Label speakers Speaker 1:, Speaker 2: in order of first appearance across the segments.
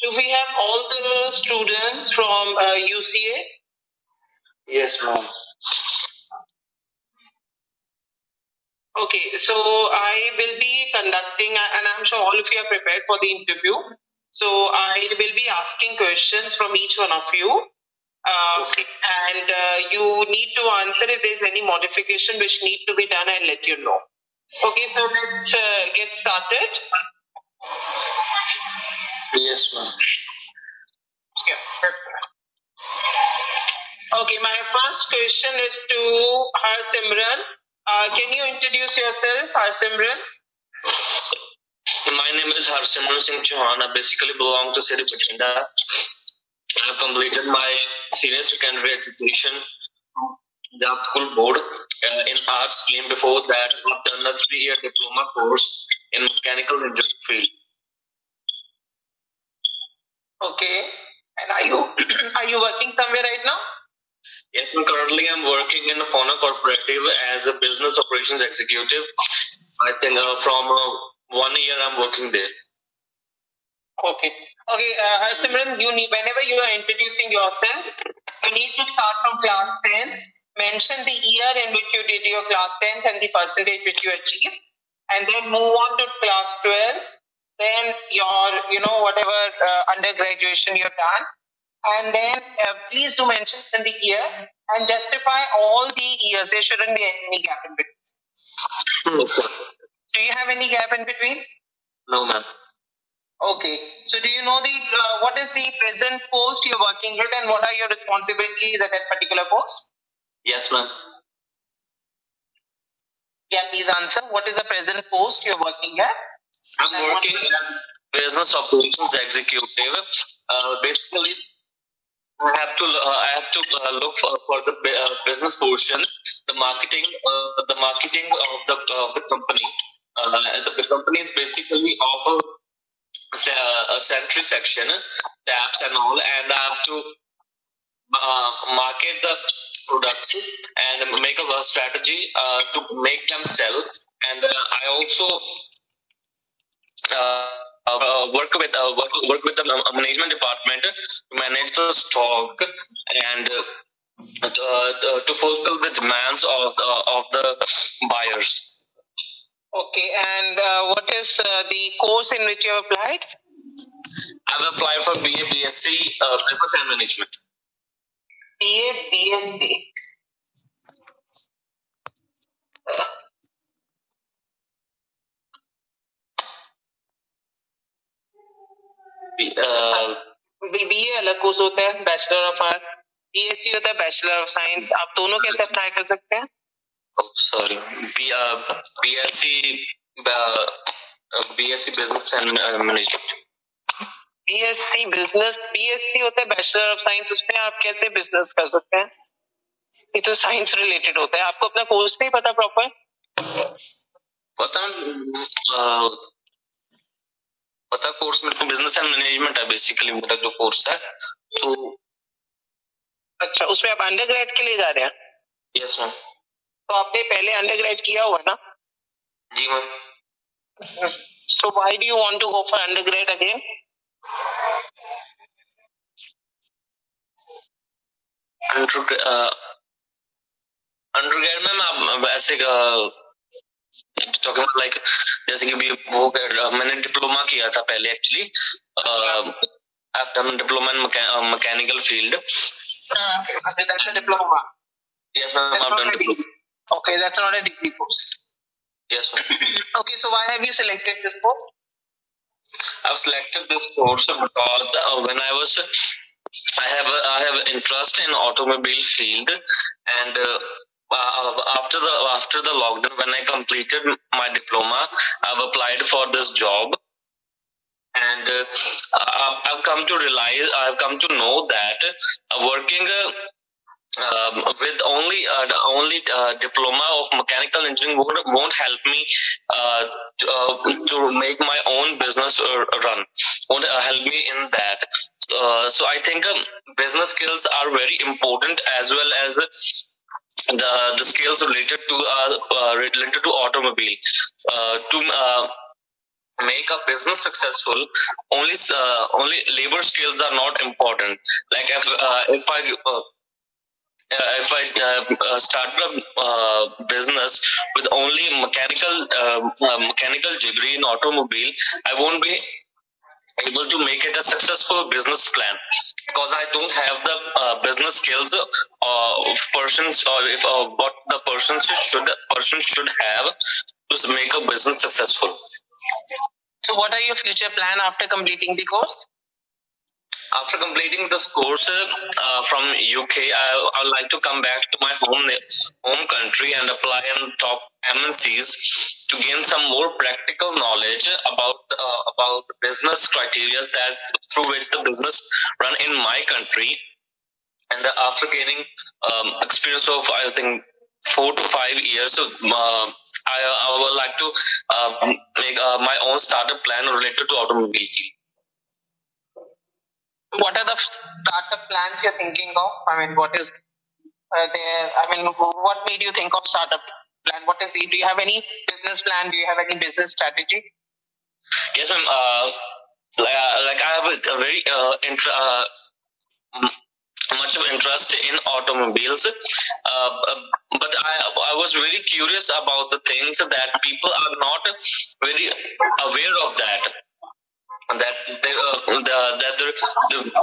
Speaker 1: do we have all the students from UCA?
Speaker 2: Yes, ma'am.
Speaker 1: Okay, so I will be conducting, and I'm sure all of you are prepared for the interview. So I will be asking questions from each one of you. And you need to answer if there's any modification which need to be done, I'll let you know. Okay, so let's get started.
Speaker 2: Yes, ma'am.
Speaker 1: Yeah, that's right. Okay, my first question is to Harsimran. Can you introduce yourself, Harsimran?
Speaker 2: My name is Harsimran Singh Chauhan. I basically belong to City Bachinda. I have completed my senior secondary education Jab School Board in arts stream. Before that, I've done a 3-year diploma course in mechanical engineering field.
Speaker 1: Okay, and are you working somewhere right now?
Speaker 2: Yes, and currently I'm working in a Fauna Cooperative as a business operations executive. I think from 1 year I'm working there.
Speaker 1: Okay. Okay, Harsimran, whenever you are introducing yourself, you need to start from class 10, mention the year in which you did your class 10th and the percentage which you achieved, and then move on to class 12, then your, whatever undergraduation you've done, and then please do mention the year and justify all the years. There shouldn't be any gap in between. Do you have any gap in between?
Speaker 2: No, ma'am.
Speaker 1: Okay. So do you know what is the present post you're working with and what are your responsibilities at that particular post?
Speaker 2: Yes, ma'am.
Speaker 1: Yeah, please answer. What is the present post you're working at?
Speaker 2: I'm working as business operations executive. Basically, I have to look for the business portion, the marketing of the company. The company is basically offer a sanitary section, taps and all, and I have to market the products and make a strategy to make them sell. And I also work with the management department to manage the stock and to fulfill the demands of the buyers.
Speaker 1: Okay, and what is the course in which you have applied?
Speaker 2: I've applied for BA BSc Business and Management.
Speaker 1: BA BSc. BA अलग course होता है, bachelor of art. BSc होता है bachelor of science. आप दोनों कैसे apply कर सकते हैं?
Speaker 2: Sorry, BSc Business and Management.
Speaker 1: BSc होता है बैचलर ऑफ साइंस. उसमें आप कैसे बिजनेस कर सकते हैं? ये तो साइंस रिलेटेड होता है. आपको अपना कोर्स नहीं पता प्रॉपर?
Speaker 2: पता कोर्स में तो बिजनेस एंड मैनेजमेंट है बेसिकली मेरा जो कोर्स है. तो
Speaker 1: अच्छा, उसमें आप अंडरग्रेड के लिए जा रहे हैं?
Speaker 2: Yes ma'am.
Speaker 1: तो आपने पहले अंडरग्रेड किया हुआ ना?
Speaker 2: जी ma'am.
Speaker 1: So why do you want to go for undergrad again?
Speaker 2: Undergrad में मैं वैसे talking like जैसे कि मैंने डिप्लोमा किया था पहले actually. I've done diploma in mechanical field.
Speaker 1: That's a diploma.
Speaker 2: Yes ma'am, I've done diploma.
Speaker 1: Okay, that's not a degree course.
Speaker 2: Yes ma'am.
Speaker 1: Okay, so why have you selected this course?
Speaker 2: I've selected this course because when I have interest in automobile field, and after the lockdown, when I completed my diploma, I've applied for this job, and I've come to know that working with only diploma of mechanical engineering won't help me to make my own business run. Won't help me in that. So I think business skills are very important, as well as the skills related to automobile. make a business successful, only labor skills are not important. Like if I start a business with only mechanical degree in automobile, I won't be able to make it a successful business plan, because I don't have the business skills persons, or if what the person should have to make a business successful.
Speaker 1: So what are your future plan after completing the course?
Speaker 2: After completing this course from UK, I would like to come back to my home country and apply in top MNCs to gain some more practical knowledge about the business criteria that through which the business run in my country. And after gaining experience of, I think, 4 to 5 years, I would like to make my own startup plan related to automobile.
Speaker 1: What are the startup plans you're thinking of? I mean, what is there? I mean, what made you think of startup plan? What is do you have any business plan? Do you have any business strategy?
Speaker 2: Yes, ma'am. Like I have a very much of interest in automobiles, but I was really curious about the things that people are not very aware of that they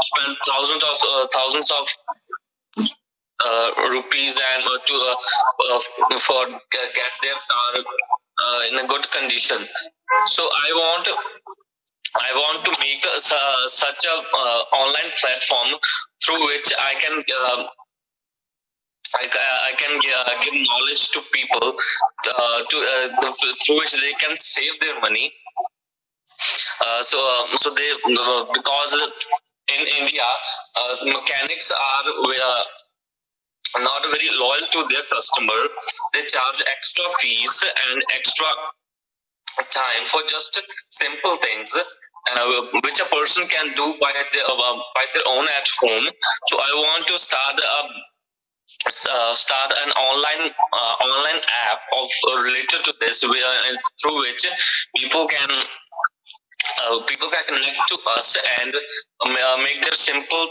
Speaker 2: spend thousands of rupees and for get their car in a good condition. So I want to make such a online platform through which I can give knowledge to people through which they can save their money. So they because in India mechanics are not very loyal to their customer. They charge extra fees and extra time for just simple things which a person can do by their own at home. So I want to start an online app of related to this, through which people can connect to us and make their simple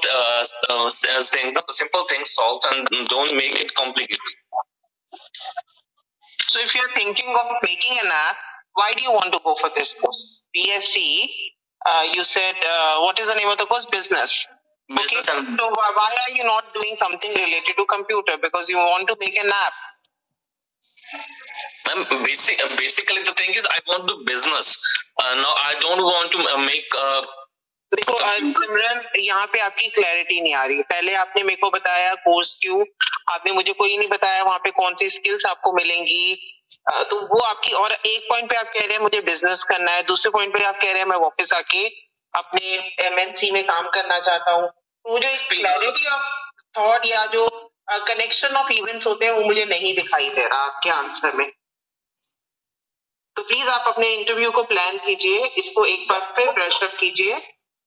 Speaker 2: things solved, and don't make it complicated.
Speaker 1: So if you're thinking of making an app, why do you want to go for this course? BSc, you said, what is the name of the course? Business. Okay. So why are you not doing something related to computer? Because you want to make an app.
Speaker 2: Basically the thing is, I want to do business. No, I don't want to make
Speaker 1: देखो सिमरन, यहाँ पे आपकी clarity नहीं आ रही। पहले आपने मेरे को बताया कोर्स क्यों, आपने मुझे कोई नहीं बताया वहाँ पे कौन सी स्किल्स आपको मिलेंगी। तो वो आपकी, और एक पॉइंट पे आप कह रहे हैं मुझे बिजनेस करना है, दूसरे पॉइंट पे आप कह रहे हैं मैं वापस आके अपने MNC में काम करना चाहता हूँ। तो मुझे क्लैरिटी ऑफ थॉट या जो कनेक्शन ऑफ इवेंट्स होते हैं वो मुझे नहीं दिखाई दे रहा आपके आंसर में। तो प्लीज आप अपने इंटरव्यू को प्लान कीजिए, इसको एक बार पे ब्रश अप कीजिए,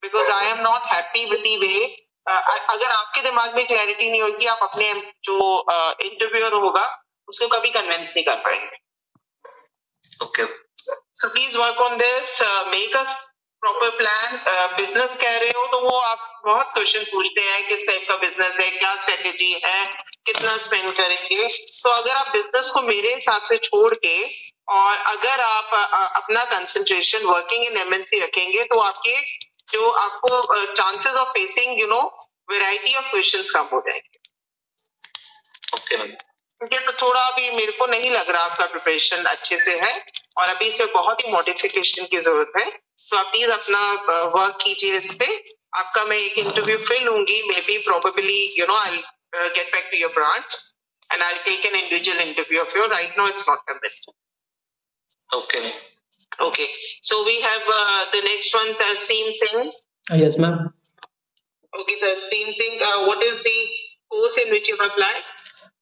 Speaker 1: because I am not happy with the way. अगर आपके दिमाग में क्लैरिटी नहीं होगी, आप अपने जो इंटरव्यूअर होगा उसको कभी कन्विंस नहीं कर पाएंगे।
Speaker 2: Okay,
Speaker 1: so please work on this, make a proper plan. Business कह रहे हो तो वो आप बहुत क्वेश्चन पूछते हैं, किस टाइप का बिजनेस है, क्या स्ट्रेटेजी है, कितना स्पेंड करेंगे। तो अगर आप बिजनेस को मेरे हिसाब से छोड़ के और अगर आप अपना कंसंट्रेशन वर्किंग इन MNC रखेंगे तो आपके जो आपको chances of facing variety of questions कम हो जाएंगे।
Speaker 2: ओके,
Speaker 1: क्योंकि तो थोड़ा अभी मेरे को नहीं लग रहा आपका प्रिपरेशन अच्छे से है और अभी इसमें बहुत ही मॉडिफिकेशन की जरूरत है। तो आप प्लीज अपना वर्क कीजिए इस पे। आपका मैं एक इंटरव्यू फिर लूंगी, maybe probably I get back to your branch and I'll take an individual interview of you. Right now it's not convincing. Okay, so we have the next one, Tarseem Singh.
Speaker 3: Yes, ma'am.
Speaker 1: Okay, Tarseem Singh, what is the course in which you have applied?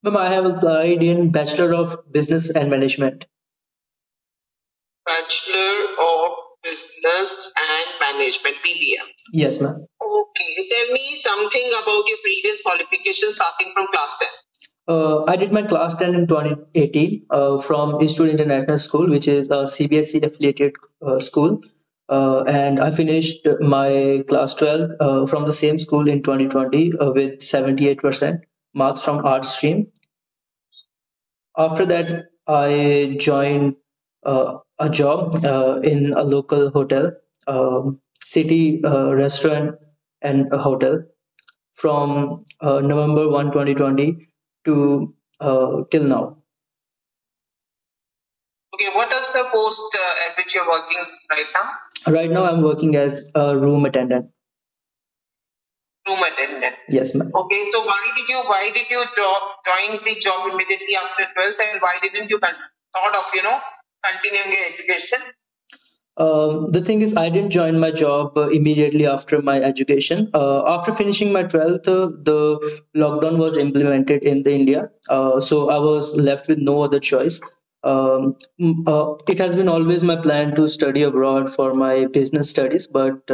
Speaker 3: Ma'am, I have applied in Bachelor of Business and Management.
Speaker 1: Bachelor of Business and Management, BBM.
Speaker 3: Yes, ma'am.
Speaker 1: Okay, tell me something about your previous qualifications starting from class 10.
Speaker 3: I did my class 10 in 2018 from Eastwood International School, which is a CBSE affiliated school. And I finished my class 12 from the same school in 2020 with 78% marks from art stream. After that, I joined a job in a local hotel, city restaurant and a hotel from November 1, 2020 to till now.
Speaker 1: Okay, what is the post at which you're working right now?
Speaker 3: Right now, I'm working as a room attendant.
Speaker 1: Room attendant.
Speaker 3: Yes, ma'am.
Speaker 1: Okay, so why did you join the job immediately after 12th, and why didn't you thought of continuing your education?
Speaker 3: The thing is, I didn't join my job immediately after my education. After finishing my 12th, the lockdown was implemented in the India. So I was left with no other choice. It has been always my plan to study abroad for my business studies, but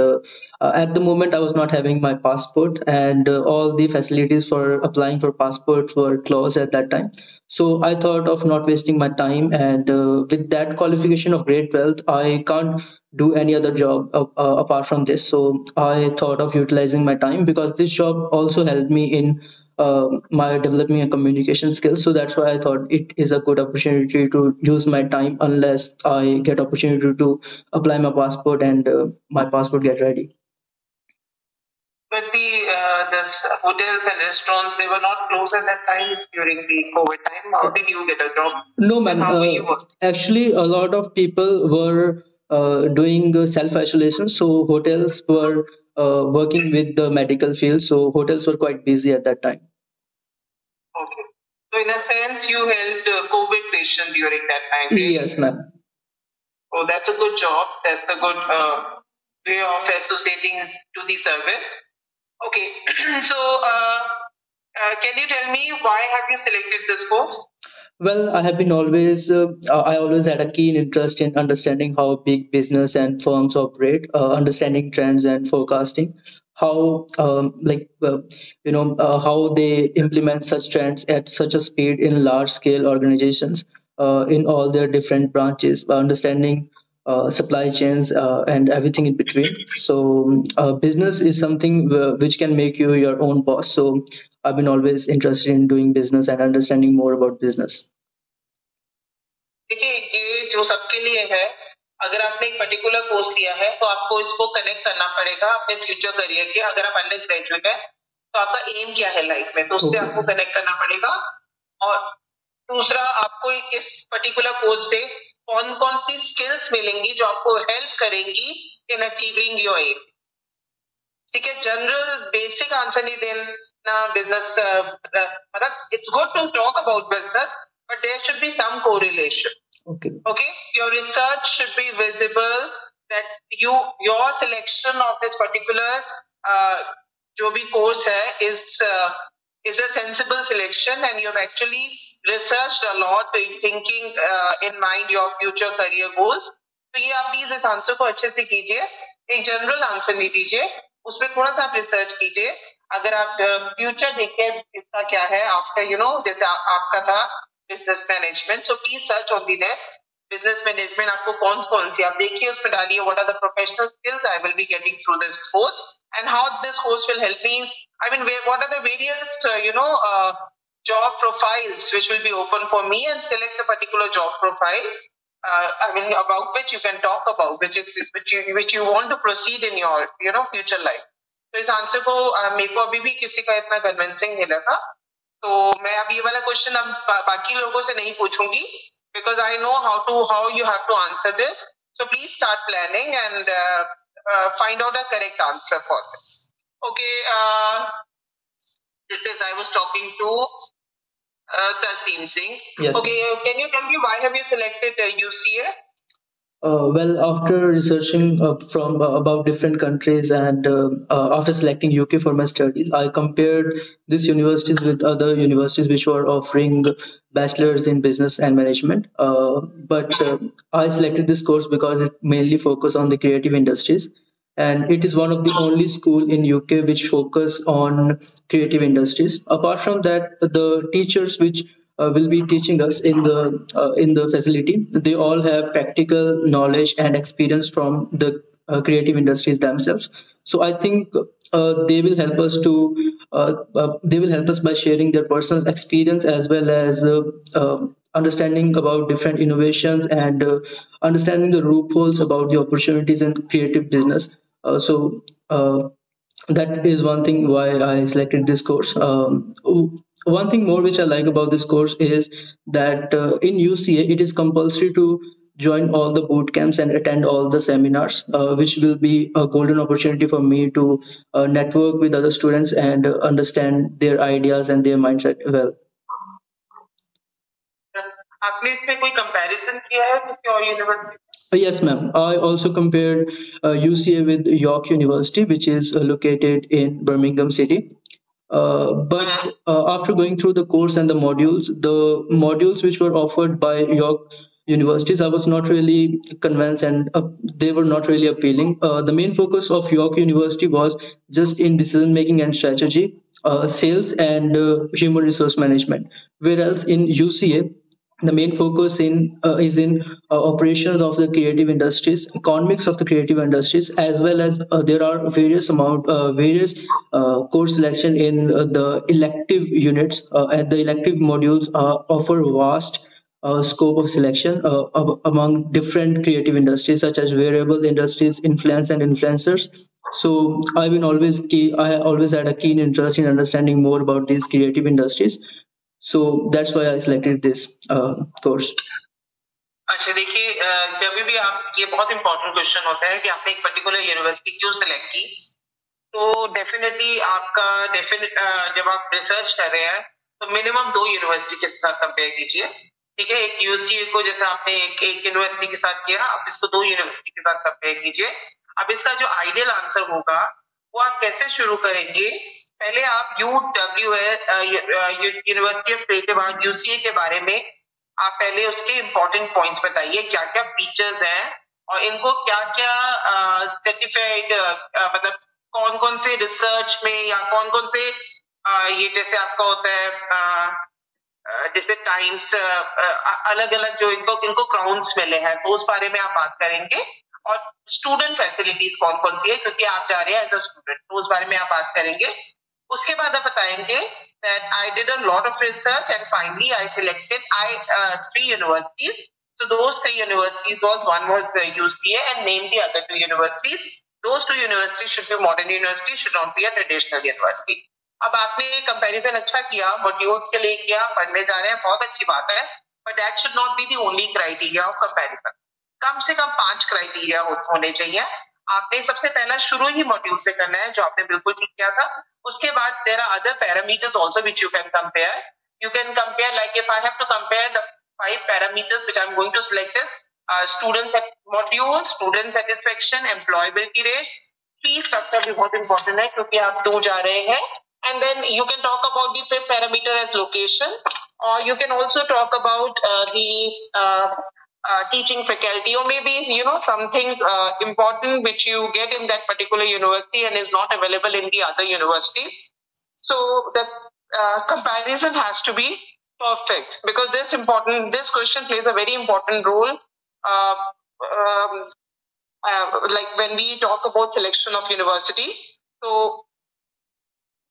Speaker 3: at the moment I was not having my passport, and all the facilities for applying for passports were closed at that time. So I thought of not wasting my time, and with that qualification of grade 12th, I can't do any other job apart from this. So I thought of utilizing my time, because this job also helped me in my developing a communication skills. So that's why I thought it is a good opportunity to use my time unless I get opportunity to apply my passport and my passport get ready.
Speaker 1: But the hotels and restaurants, they were not closed at that time during the COVID time. How did you get a job?
Speaker 3: No, ma'am.
Speaker 1: How were you working?
Speaker 3: Actually, a lot of people were doing self isolation. So hotels were working with the medical field. So hotels were quite busy at that time.
Speaker 1: Okay. So in a sense, you helped COVID patient during that time. Right?
Speaker 3: Yes, ma'am.
Speaker 1: Oh, that's a good job. That's a good way of associating to the service. Okay. So, can you tell me why have you selected this course?
Speaker 3: Well, I always had a keen interest in understanding how big business and firms operate, understanding trends and forecasting, how, how they implement such trends at such a speed in large scale organizations, in all their different branches, understanding supply chains and everything in between. So, business is something which can make you your own boss. So, I've been always interested in doing business and understanding more about business.
Speaker 1: देखिए ये जो सबके लिए है, अगर आपने एक particular course लिया है तो आपको इसको कनेक्ट करना पड़ेगा अपने फ्यूचर करियर के. अगर आप अंडर ग्रेजुएट है तो आपका एम क्या है लाइफ में, तो उससे आपको कनेक्ट करना पड़ेगा. और दूसरा, आपको इस पर्टिकुलर कोर्स से कौन कौन सी स्किल्स मिलेंगी जो आपको हेल्प करेंगी इन अचीविंग योर एम. ठीक है, जनरल बेसिक आंसर नहीं देना बिजनेस. मतलब it's good to talk about business, but there should be some correlation. Okay, your research should be visible that your selection of this particular जो भी course है is a sensible selection, and you have actually researched a lot thinking in mind your future career goals. तो ये आप please इस answer को अच्छे से कीजिए, एक जनरल आंसर नहीं दीजिए, उसमें थोड़ा सा आप रिसर्च कीजिए. अगर आप फ्यूचर देखिए इसका क्या है आफ्टर जैसे आपका था business management, so please search on the net business management. आपको कौन सी आप देखिए, उसमें डालिए what are the professional skills I will be getting through this course and how this course will help me. I mean what are the various job profiles which will be open for me, and select a particular job profile about which you can talk about, which you want to proceed in your future life. तो इस answer को मेरे को अभी भी किसी का इतना कन्विंसिंग नहीं लगा, तो मैं अब ये वाला क्वेश्चन अब बाकी लोगों से नहीं पूछूंगी, because I know how you have to answer this. So please start planning and find out a correct answer for this. Okay, this is I was talking to Tarseem Singh.
Speaker 3: Yes.
Speaker 1: Okay, can you tell me why have you selected UCA?
Speaker 3: Well, after researching from about different countries, and after selecting UK for my studies, I compared these universities with other universities which were offering bachelors in business and management. But I selected this course because it mainly focused on the creative industries, and it is one of the only school in UK which focus on creative industries. Apart from that, the teachers which will be teaching us in the facility, they all have practical knowledge and experience from the creative industries themselves. So I think they will help us by sharing their personal experience as well as understanding about different innovations and understanding the loopholes about the opportunities in creative business. That is one thing why I selected this course. One thing more which I like about this course is that in UCA it is compulsory to join all the boot camps and attend all the seminars, which will be a golden opportunity for me to network with other students and understand their ideas and their mindset well.
Speaker 1: आपने इसमें कोई comparison किया है किसी और university?
Speaker 3: Yes, ma'am. I also compared UCA with York University, which is located in Birmingham City. But after going through the course and the modules which were offered by York universities, I was not really convinced, and they were not really appealing. The main focus of York University was just in decision making and strategy, sales, and human resource management. Whereas in UCA, the main focus is in operations of the creative industries, economics of the creative industries, as well as there are various course selection in the elective units, and the elective modules offer vast scope of selection among different creative industries such as wearable industries, influence and influencers. So I always had a keen interest in understanding more about these creative industries. So that's why I selected this course.
Speaker 1: अच्छा देखिए, जब भी आप, ये बहुत important question होता है कि आपने एक पर्टिकुलर यूनिवर्सिटी क्यों सिलेक्ट की, तो डेफिनेटली आपका जब आप रिसर्च कर रहे हैं तो मिनिमम 2 यूनिवर्सिटी के साथ कंपेयर कीजिए, ठीक है। एक यूसीए को जैसे आपने एक यूनिवर्सिटी के साथ किया, आप इसको 2 यूनिवर्सिटी के साथ कंपेयर कीजिए। अब इसका जो आइडियल आंसर होगा वो आप कैसे शुरू करेंगे, पहले आप university of creative art UCA के बारे में आप पहले उसके इंपॉर्टेंट पॉइंट्स बताइए, क्या क्या फीचर्स हैं और इनको क्या क्या सर्टिफाइड मतलब कौन कौन से रिसर्च में या कौन कौन से ये जैसे आपका होता है जैसे टाइम्स अलग अलग जो इनको क्राउन्स मिले हैं, तो उस बारे में आप बात करेंगे। और स्टूडेंट फैसिलिटीज कौन कौन सी है, क्योंकि आप जा रहे हैं एज अ स्टूडेंट, तो उस बारे में आप बात करेंगे। उसके बाद आप बताएंगे that I did a lot of research and finally I selected 3 universities. So those 3 universities one was UCA and name the other 2 universities. Those 2 universities should be modern universities, should not be a traditional university. अब आपने comparison अच्छा किया, modules के लिए किया, पढ़ने जा रहे हैं, बहुत अच्छी बात है, but that should not be the only criteria of comparison. कम से कम 5 क्राइटेरिया होने चाहिए। आपने सबसे पहला शुरू ही मॉड्यूल से करना है, जो आपने बिल्कुल ठीक किया था। उसके बाद there are other parameters also which you can compare. You can compare, like if I have to compare the 5 parameters which I'm going to select is student module, student satisfaction, employability rate, fee structure भी बहुत important है क्योंकि आप 2 जा रहे हैं। And then you can talk about the 5th parameter as location, or you can also talk about the teaching faculty, or maybe something important which you get in that particular university and is not available in the other university. So the comparison has to be perfect, because this question plays a very important role like when we talk about selection of university. So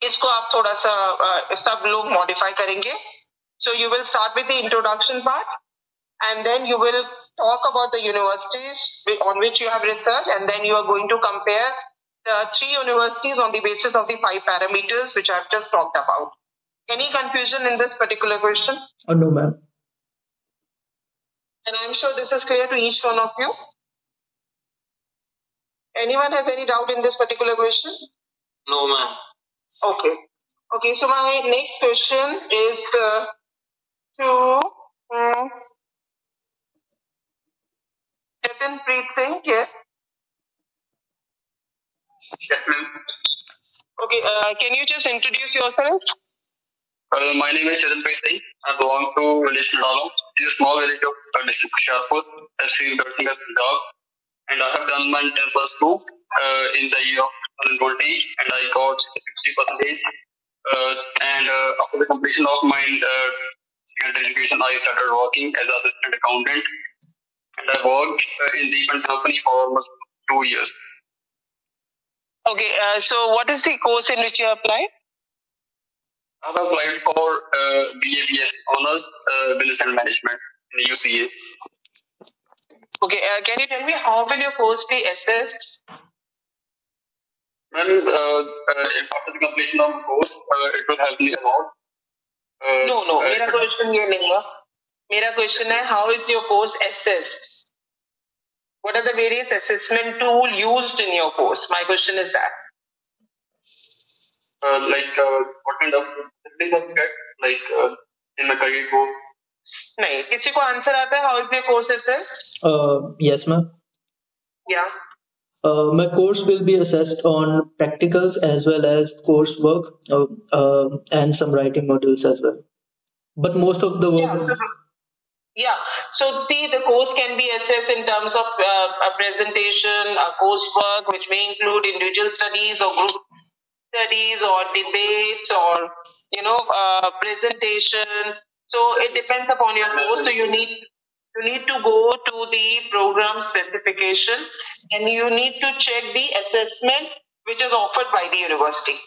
Speaker 1: इसको आप थोड़ा सा सब लोग modify करेंगे। So you will start with the introduction part, and then you will talk about the universities on which you have researched, and then you are going to compare the 3 universities on the basis of the 5 parameters which I have just talked about. Any confusion in this particular question?
Speaker 3: No, ma'am.
Speaker 1: And I'm sure this is clear to each one of you. Anyone has any doubt in this particular question?
Speaker 2: No, ma'am.
Speaker 1: Okay, so my next question is to Preet Singh here.
Speaker 2: Yes, ma'am.
Speaker 1: Okay, can you just introduce yourself?
Speaker 2: My name is Preet Singh. I belong to village Nadalo. It's a small village of district Sharpur, as in Punjab. And I have done my 10 plus 2 in the year of 2020, and I got 60%. And after the completion of my secondary education, I started working as an assistant accountant, and I worked in the event company for almost 2 years.
Speaker 1: Okay, so what is the course in which you applied?
Speaker 2: I've applied for BABS Honors Business and Management in the UCA.
Speaker 1: Okay, can you tell me how will your course be assessed?
Speaker 2: Well, after the completion of the course, it will help me a lot.
Speaker 1: No, मेरा question ये नहीं है. मेरा question है, how is your course assessed? What are the various assessment tools used in your course? My question is that.
Speaker 2: What kind of subject, in my career goal?
Speaker 1: नहीं, किसी को answer आता है? How is your course assessed?
Speaker 3: Yes, ma'am.
Speaker 1: Yeah.
Speaker 3: My course will be assessed on practicals as well as coursework and some writing modules as well. But most of the work.
Speaker 1: So see, the course can be assessed in terms of a presentation, a coursework, which may include individual studies or group studies or debates or presentation. So it depends upon your course. So you need to go to the program specification and you need to check the assessment which is offered by the university.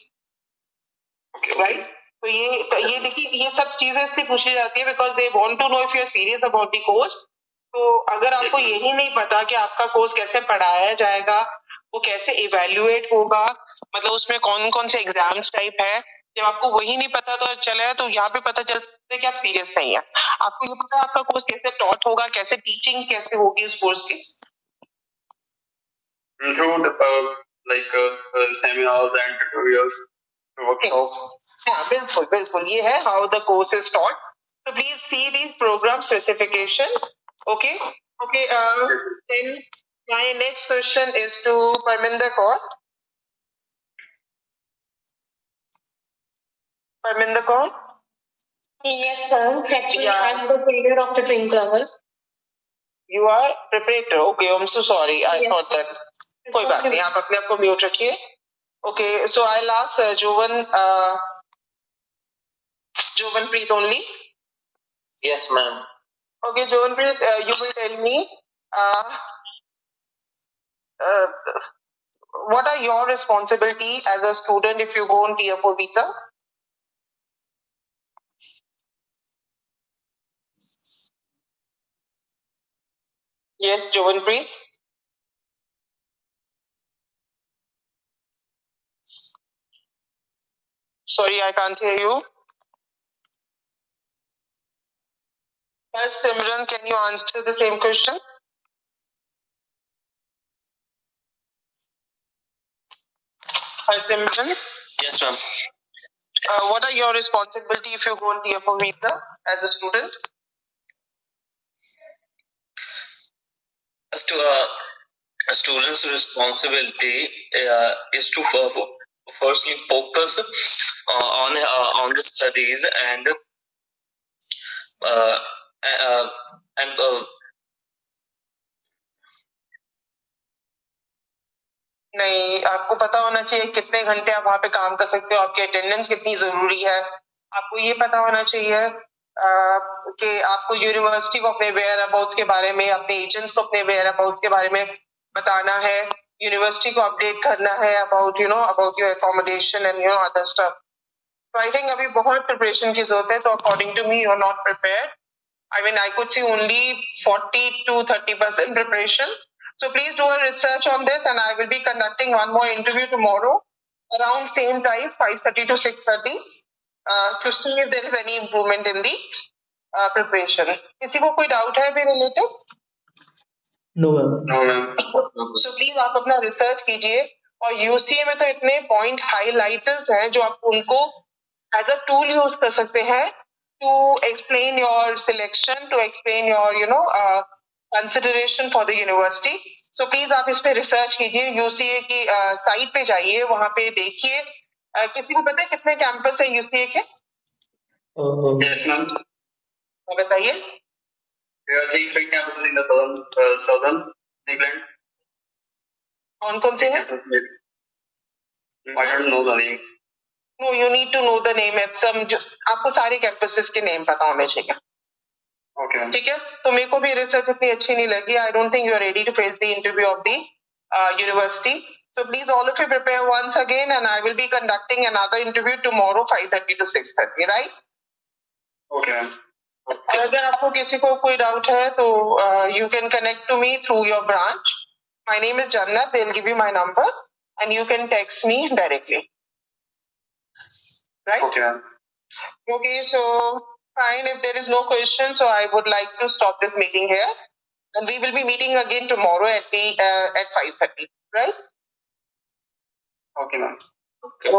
Speaker 2: Okay.
Speaker 1: Right? तो ये देखिए, ये सब चीजें इसलिए पूछी जाती है because they want to know if you are serious about the course. तो अगर आपको यही नहीं पता कि आपका कोर्स कैसे पढ़ाया जाएगा, वो कैसे इवेल्युएट होगा, मतलब उसमें कौन कौन से एग्जाम्स टाइप है, जब आपको वही नहीं पता तो चले तो यहाँ पे पता चलता है कि आप सीरियस नहीं है. आपको ये पता है आपका कोर्स कैसे टॉट होगा, कैसे टीचिंग कैसे होगी उस कोर्स की?
Speaker 2: Through the seminars and tutorials, workshops.
Speaker 1: हाँ, बिल्कुल ये है how the course is taught. So please see these program specification. Okay. Then my next question is to Parminder Kaur. Parminder Kaur?
Speaker 4: Yes, sir. Actually, I'm the trainer of the twin level.
Speaker 1: You are preparator. Okay, I'm so sorry. I thought that. कोई बात नहीं, आप अपने आप को mute रखिए. Okay, so I'll ask Jovenpreet only.
Speaker 2: Yes, ma'am.
Speaker 1: Okay, Jovenpreet, you will tell me what are your responsibility as a student if you go on Tier 4 visa? Yes, Jovenpreet. Sorry, I can't hear you. Yes, Simran, can you answer the same question? Hi, Simran.
Speaker 2: Yes, ma'am.
Speaker 1: What are your responsibility if you go on Tier 4 visa as a student?
Speaker 2: As to a student's responsibility is to firstly focus on the studies and
Speaker 1: नहीं, आपको पता होना चाहिए कितने घंटे आप वहाँ पे काम कर सकते हो, आपकी अटेंडेंस कितनी जरूरी है. आपको ये पता होना चाहिए कि आपको यूनिवर्सिटी को अपने वेयर अबाउट्स के बारे में, अपने एजेंट्स को अपने वेयर अबाउट्स के बारे में बताना है, यूनिवर्सिटी को अपडेट करना है about your accommodation and other stuff. तो आई थिंक अभी बहुत प्रिपरेशन की जरूरत है. तो according to me you are not prepared. I mean, I could see only 40 to 30% preparation. So please do a research on this, and I will be conducting one more interview tomorrow around same time, 5:30 to 6:30, to see if there is any improvement in the preparation. किसी को कोई doubt है भी related?
Speaker 3: No, ma'am.
Speaker 1: So please आप अपना research कीजिए. और UCA में तो इतने point highlighters हैं जो आप उनको as a tool use कर सकते हैं to explain your selection, to explain your consideration for the university. So please आप इस पे research कीजिए. UCA की साइट पे जाइए, वहाँ पे देखिए. किसी को पता है कितने कैंपस है UCA के?
Speaker 2: Yes, ma'am.
Speaker 1: बताइए.
Speaker 2: There are 3 campuses in the southern England.
Speaker 1: कौन से हैं?
Speaker 5: I don't know the name.
Speaker 1: No, you need to know the name. आपको सारे campuses के name पता होने चाहिए.
Speaker 5: Okay.
Speaker 1: ठीक है? तो मेरे को भी research इतनी अच्छी नहीं लगी. I don't think you are ready to face the interview of the university. So please all of you prepare once again, and I will be conducting another interview tomorrow 5:30 to 6:30. Right?
Speaker 5: Okay.
Speaker 1: और अगर आपको किसी को कोई doubt है तो you can connect to me through your branch. My name is Jannat. They'll give you my number, and you can text me directly. Right?
Speaker 5: Okay.
Speaker 1: Okay, so fine. If there is no question, so I would like to stop this meeting here, and we will be meeting again tomorrow at 5:30. Right?
Speaker 5: Okay, ma'am.
Speaker 1: Okay.